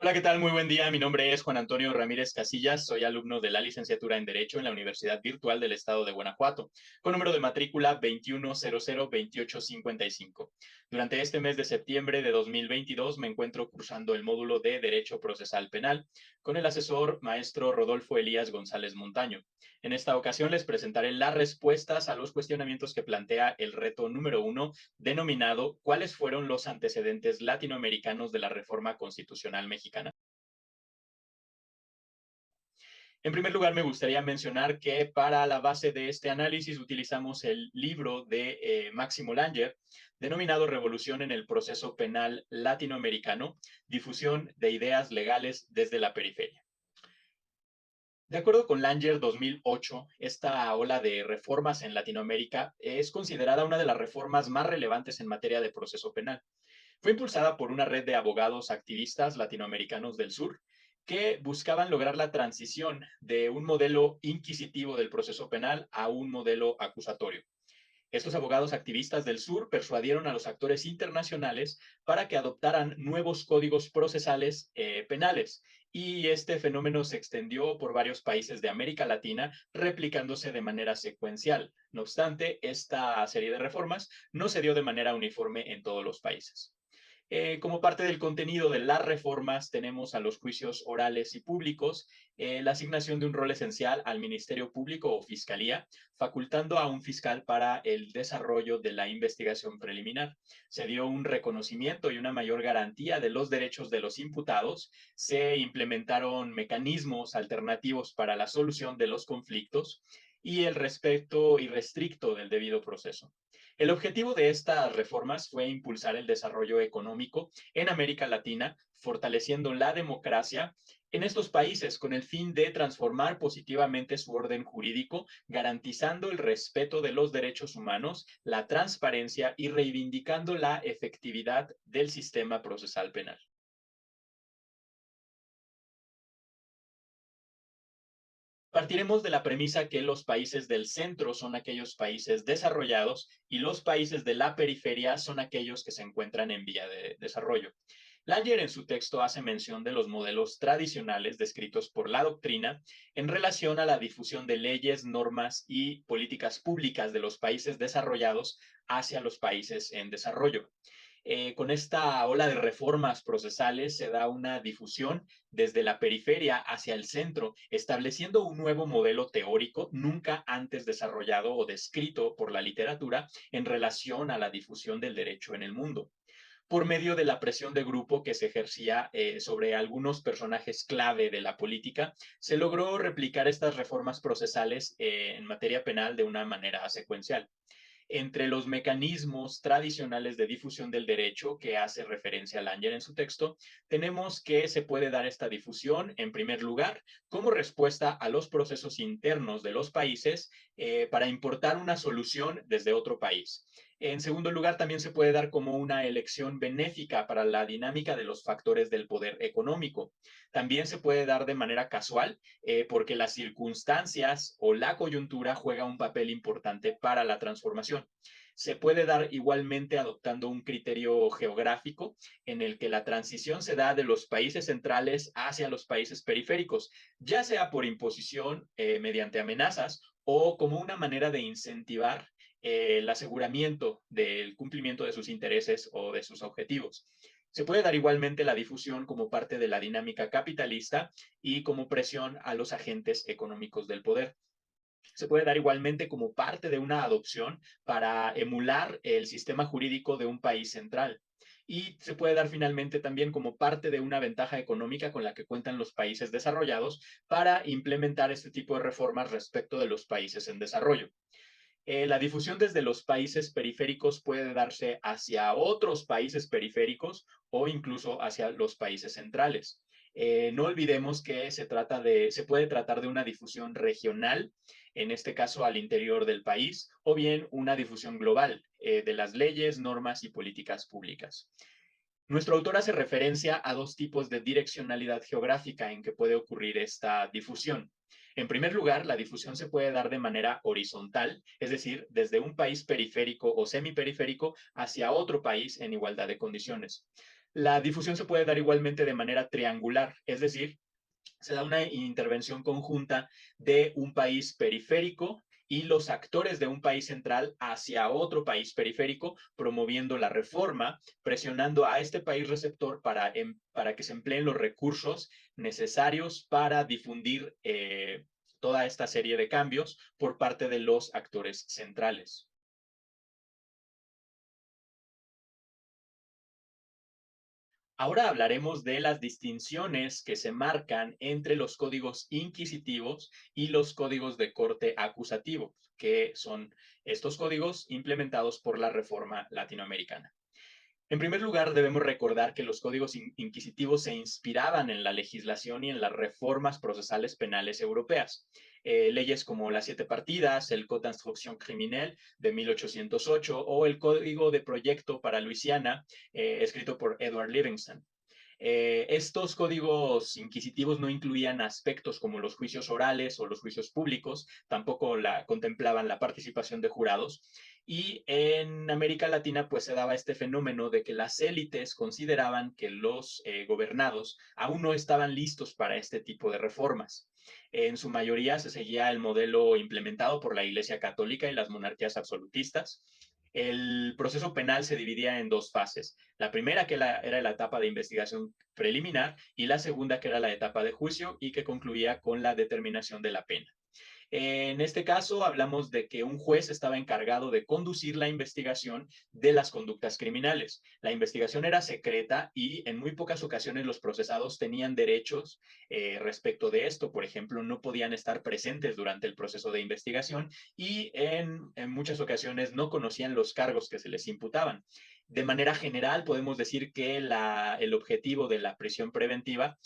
Hola, ¿qué tal? Muy buen día. Mi nombre es Juan Antonio Ramírez Casillas. Soy alumno de la licenciatura en Derecho en la Universidad Virtual del Estado de Guanajuato, con número de matrícula 21002855. Durante este mes de septiembre de 2022 me encuentro cursando el módulo de Derecho Procesal Penal con el asesor maestro Rodolfo Elías González Montaño. En esta ocasión les presentaré las respuestas a los cuestionamientos que plantea el reto número uno, denominado ¿Cuáles fueron los antecedentes latinoamericanos de la reforma constitucional mexicana? En primer lugar, me gustaría mencionar que para la base de este análisis utilizamos el libro de Máximo Langer, denominado Revolución en el Proceso Penal Latinoamericano, difusión de ideas legales desde la periferia. De acuerdo con Langer 2008, esta ola de reformas en Latinoamérica es considerada una de las reformas más relevantes en materia de proceso penal. Fue impulsada por una red de abogados activistas latinoamericanos del sur que buscaban lograr la transición de un modelo inquisitivo del proceso penal a un modelo acusatorio. Estos abogados activistas del sur persuadieron a los actores internacionales para que adoptaran nuevos códigos procesales penales, y este fenómeno se extendió por varios países de América Latina, replicándose de manera secuencial. No obstante, esta serie de reformas no se dio de manera uniforme en todos los países. Como parte del contenido de las reformas, tenemos a los juicios orales y públicos, la asignación de un rol esencial al Ministerio Público o Fiscalía, facultando a un fiscal para el desarrollo de la investigación preliminar. Se dio un reconocimiento y una mayor garantía de los derechos de los imputados. Se implementaron mecanismos alternativos para la solución de los conflictos y el respeto irrestricto del debido proceso. El objetivo de estas reformas fue impulsar el desarrollo económico en América Latina, fortaleciendo la democracia en estos países con el fin de transformar positivamente su orden jurídico, garantizando el respeto de los derechos humanos, la transparencia y reivindicando la efectividad del sistema procesal penal. Partiremos de la premisa que los países del centro son aquellos países desarrollados y los países de la periferia son aquellos que se encuentran en vía de desarrollo. Langer en su texto hace mención de los modelos tradicionales descritos por la doctrina en relación a la difusión de leyes, normas y políticas públicas de los países desarrollados hacia los países en desarrollo. Con esta ola de reformas procesales se da una difusión desde la periferia hacia el centro, estableciendo un nuevo modelo teórico nunca antes desarrollado o descrito por la literatura en relación a la difusión del derecho en el mundo, por medio de la presión de grupo que se ejercía sobre algunos personajes clave de la política. Se logró replicar estas reformas procesales en materia penal de una manera secuencial. Entre los mecanismos tradicionales de difusión del derecho que hace referencia Langer en su texto, tenemos que se puede dar esta difusión, en primer lugar, como respuesta a los procesos internos de los países para importar una solución desde otro país. En segundo lugar, también se puede dar como una elección benéfica para la dinámica de los factores del poder económico. También se puede dar de manera casual, porque las circunstancias o la coyuntura juega un papel importante para la transformación. Se puede dar igualmente adoptando un criterio geográfico en el que la transición se da de los países centrales hacia los países periféricos, ya sea por imposición mediante amenazas o como una manera de incentivar el aseguramiento del cumplimiento de sus intereses o de sus objetivos. Se puede dar igualmente la difusión como parte de la dinámica capitalista y como presión a los agentes económicos del poder. Se puede dar igualmente como parte de una adopción para emular el sistema jurídico de un país central. Y se puede dar finalmente también como parte de una ventaja económica con la que cuentan los países desarrollados para implementar este tipo de reformas respecto de los países en desarrollo. La difusión desde los países periféricos puede darse hacia otros países periféricos o incluso hacia los países centrales. No olvidemos que se puede tratar de una difusión regional, en este caso al interior del país, o bien una difusión global de las leyes, normas y políticas públicas. Nuestro autor hace referencia a dos tipos de direccionalidad geográfica en que puede ocurrir esta difusión. En primer lugar, la difusión se puede dar de manera horizontal, es decir, desde un país periférico o semiperiférico hacia otro país en igualdad de condiciones. La difusión se puede dar igualmente de manera triangular, es decir, se da una intervención conjunta de un país periférico y los actores de un país central hacia otro país periférico, promoviendo la reforma, presionando a este país receptor para que se empleen los recursos necesarios para difundir toda esta serie de cambios por parte de los actores centrales. Ahora hablaremos de las distinciones que se marcan entre los códigos inquisitivos y los códigos de corte acusativo, que son estos códigos implementados por la Reforma latinoamericana. En primer lugar, debemos recordar que los códigos inquisitivos se inspiraban en la legislación y en las reformas procesales penales europeas. Leyes como las Siete Partidas, el Code d'instruction criminelle de 1808 o el Código de Proyecto para Luisiana, escrito por Edward Livingston. Estos códigos inquisitivos no incluían aspectos como los juicios orales o los juicios públicos, tampoco contemplaban la participación de jurados. Y en América Latina, pues se daba este fenómeno de que las élites consideraban que los gobernados aún no estaban listos para este tipo de reformas. En su mayoría se seguía el modelo implementado por la Iglesia Católica y las monarquías absolutistas. El proceso penal se dividía en dos fases. La primera, que era la etapa de investigación preliminar, y la segunda, que era la etapa de juicio y que concluía con la determinación de la pena. En este caso, hablamos de que un juez estaba encargado de conducir la investigación de las conductas criminales. La investigación era secreta y en muy pocas ocasiones los procesados tenían derechos respecto de esto. Por ejemplo, no podían estar presentes durante el proceso de investigación y en muchas ocasiones no conocían los cargos que se les imputaban. De manera general, podemos decir que el objetivo de la prisión preventiva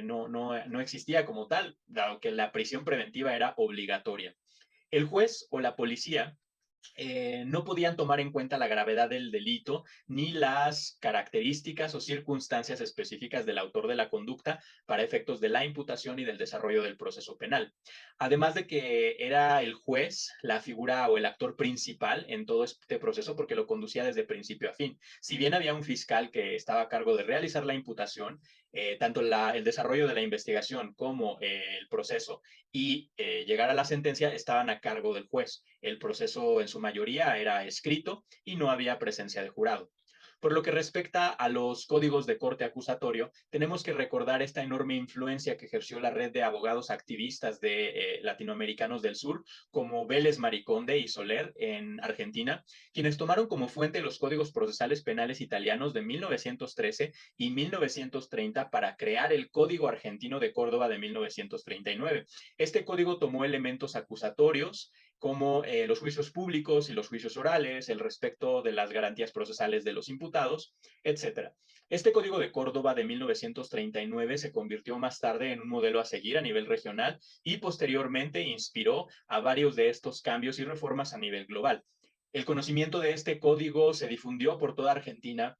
no existía como tal, dado que la prisión preventiva era obligatoria. El juez o la policía no podían tomar en cuenta la gravedad del delito ni las características o circunstancias específicas del autor de la conducta para efectos de la imputación y del desarrollo del proceso penal. Además de que era el juez la figura o el actor principal en todo este proceso porque lo conducía desde principio a fin. Si bien había un fiscal que estaba a cargo de realizar la imputación, tanto el desarrollo de la investigación como el proceso y llegar a la sentencia estaban a cargo del juez. El proceso en su mayoría era escrito y no había presencia de jurado. Por lo que respecta a los códigos de corte acusatorio, tenemos que recordar esta enorme influencia que ejerció la red de abogados activistas de latinoamericanos del sur, como Vélez Mariconde y Soler en Argentina, quienes tomaron como fuente los códigos procesales penales italianos de 1913 y 1930 para crear el Código Argentino de Córdoba de 1939. Este código tomó elementos acusatorios como los juicios públicos y los juicios orales, el respecto de las garantías procesales de los imputados, etc. Este Código de Córdoba de 1939 se convirtió más tarde en un modelo a seguir a nivel regional y posteriormente inspiró a varios de estos cambios y reformas a nivel global. El conocimiento de este código se difundió por toda Argentina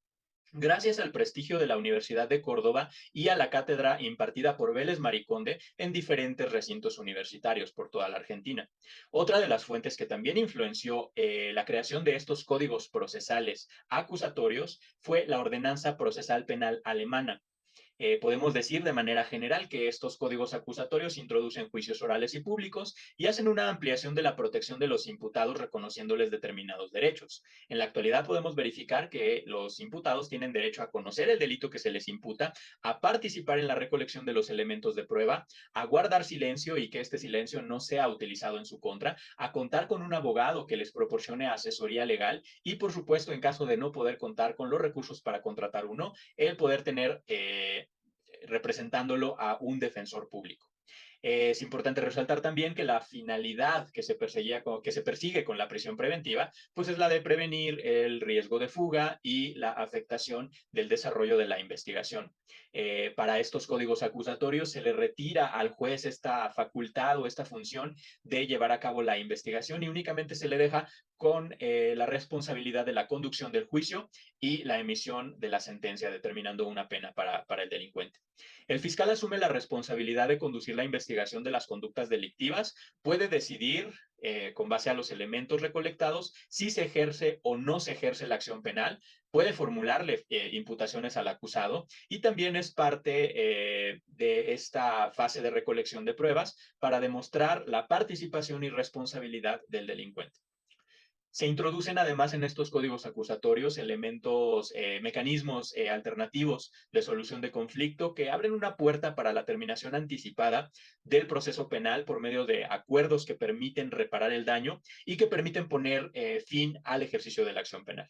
gracias al prestigio de la Universidad de Córdoba y a la cátedra impartida por Vélez Mariconde en diferentes recintos universitarios por toda la Argentina. Otra de las fuentes que también influenció la creación de estos códigos procesales acusatorios fue la Ordenanza Procesal Penal Alemana. Podemos decir de manera general que estos códigos acusatorios introducen juicios orales y públicos y hacen una ampliación de la protección de los imputados reconociéndoles determinados derechos. En la actualidad podemos verificar que los imputados tienen derecho a conocer el delito que se les imputa, a participar en la recolección de los elementos de prueba, a guardar silencio y que este silencio no sea utilizado en su contra, a contar con un abogado que les proporcione asesoría legal y, por supuesto, en caso de no poder contar con los recursos para contratar uno, el poder tener representándolo a un defensor público. Es importante resaltar también que la finalidad que se persigue con la prisión preventiva, pues es la de prevenir el riesgo de fuga y la afectación del desarrollo de la investigación. Para estos códigos acusatorios se le retira al juez esta facultad o esta función de llevar a cabo la investigación y únicamente se le deja con la responsabilidad de la conducción del juicio y la emisión de la sentencia, determinando una pena para el delincuente. El fiscal asume la responsabilidad de conducir la investigación investigación de las conductas delictivas puede decidir, con base a los elementos recolectados, si se ejerce o no se ejerce la acción penal, puede formularle imputaciones al acusado y también es parte de esta fase de recolección de pruebas para demostrar la participación y responsabilidad del delincuente. Se introducen además en estos códigos acusatorios elementos, mecanismos alternativos de solución de conflicto que abren una puerta para la terminación anticipada del proceso penal por medio de acuerdos que permiten reparar el daño y que permiten poner fin al ejercicio de la acción penal.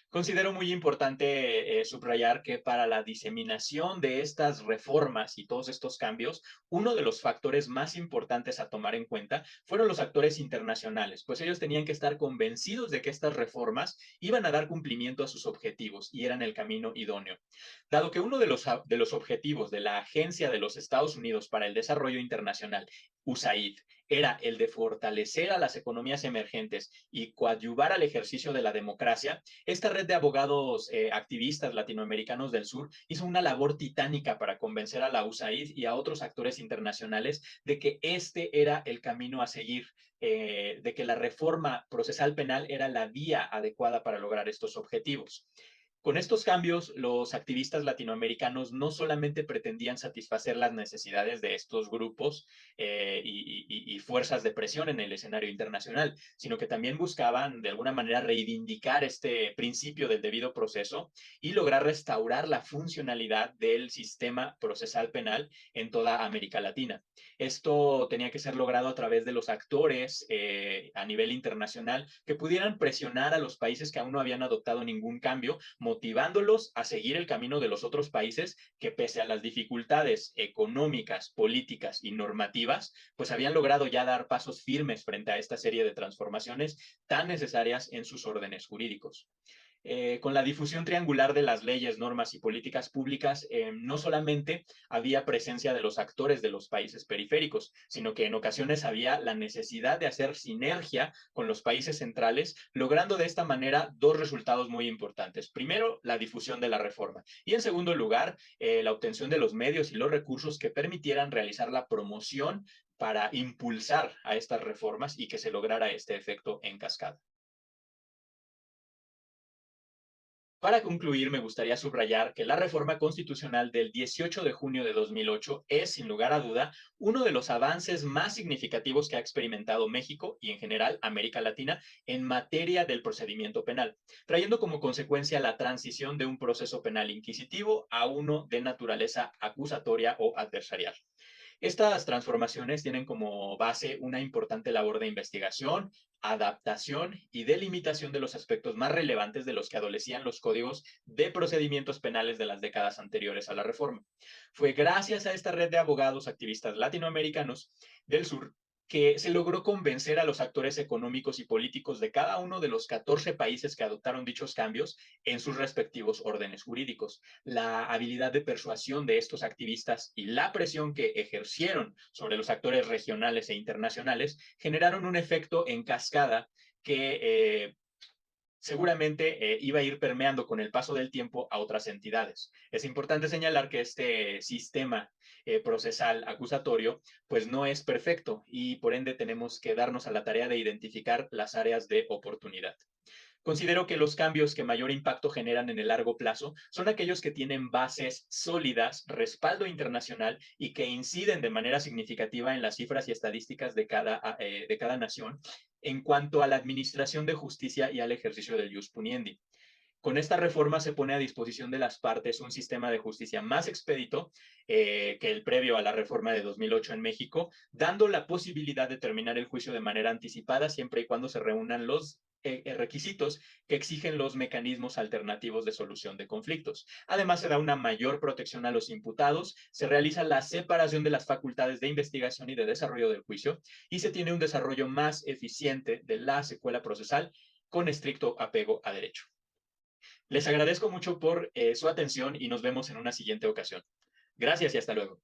Considero muy importante subrayar que para la diseminación de estas reformas y todos estos cambios, uno de los factores más importantes a tomar en cuenta fueron los actores internacionales, pues ellos tenían que estar convencidos de que estas reformas iban a dar cumplimiento a sus objetivos y eran el camino idóneo. Dado que uno de los objetivos de la Agencia de los Estados Unidos para el Desarrollo Internacional, USAID, era el de fortalecer a las economías emergentes y coadyuvar al ejercicio de la democracia, esta red de abogados activistas latinoamericanos del sur hizo una labor titánica para convencer a la USAID y a otros actores internacionales de que este era el camino a seguir, de que la reforma procesal penal era la vía adecuada para lograr estos objetivos. Con estos cambios, los activistas latinoamericanos no solamente pretendían satisfacer las necesidades de estos grupos y fuerzas de presión en el escenario internacional, sino que también buscaban de alguna manera reivindicar este principio del debido proceso y lograr restaurar la funcionalidad del sistema procesal penal en toda América Latina. Esto tenía que ser logrado a través de los actores a nivel internacional que pudieran presionar a los países que aún no habían adoptado ningún cambio, motivándolos a seguir el camino de los otros países que, pese a las dificultades económicas, políticas y normativas, pues habían logrado ya dar pasos firmes frente a esta serie de transformaciones tan necesarias en sus órdenes jurídicos. Con la difusión triangular de las leyes, normas y políticas públicas, no solamente había presencia de los actores de los países periféricos, sino que en ocasiones había la necesidad de hacer sinergia con los países centrales, logrando de esta manera dos resultados muy importantes. Primero, la difusión de la reforma y en segundo lugar, la obtención de los medios y los recursos que permitieran realizar la promoción para impulsar a estas reformas y que se lograra este efecto en cascada. Para concluir, me gustaría subrayar que la reforma constitucional del 18 de junio de 2008 es, sin lugar a duda, uno de los avances más significativos que ha experimentado México y, en general, América Latina en materia del procedimiento penal, trayendo como consecuencia la transición de un proceso penal inquisitivo a uno de naturaleza acusatoria o adversarial. Estas transformaciones tienen como base una importante labor de investigación, adaptación y delimitación de los aspectos más relevantes de los que adolecían los códigos de procedimientos penales de las décadas anteriores a la reforma. Fue gracias a esta red de abogados activistas latinoamericanos del sur que se logró convencer a los actores económicos y políticos de cada uno de los 14 países que adoptaron dichos cambios en sus respectivos órdenes jurídicos. La habilidad de persuasión de estos activistas y la presión que ejercieron sobre los actores regionales e internacionales generaron un efecto en cascada que seguramente iba a ir permeando con el paso del tiempo a otras entidades. Es importante señalar que este sistema procesal acusatorio pues no es perfecto y por ende tenemos que darnos a la tarea de identificar las áreas de oportunidad. Considero que los cambios que mayor impacto generan en el largo plazo son aquellos que tienen bases sólidas, respaldo internacional y que inciden de manera significativa en las cifras y estadísticas de cada nación en cuanto a la administración de justicia y al ejercicio del jus puniendi. Con esta reforma se pone a disposición de las partes un sistema de justicia más expedito que el previo a la reforma de 2008 en México, dando la posibilidad de terminar el juicio de manera anticipada siempre y cuando se reúnan los requisitos que exigen los mecanismos alternativos de solución de conflictos. Además, se da una mayor protección a los imputados, se realiza la separación de las facultades de investigación y de desarrollo del juicio y se tiene un desarrollo más eficiente de la secuela procesal con estricto apego a derecho. Les agradezco mucho por su atención y nos vemos en una siguiente ocasión. Gracias y hasta luego.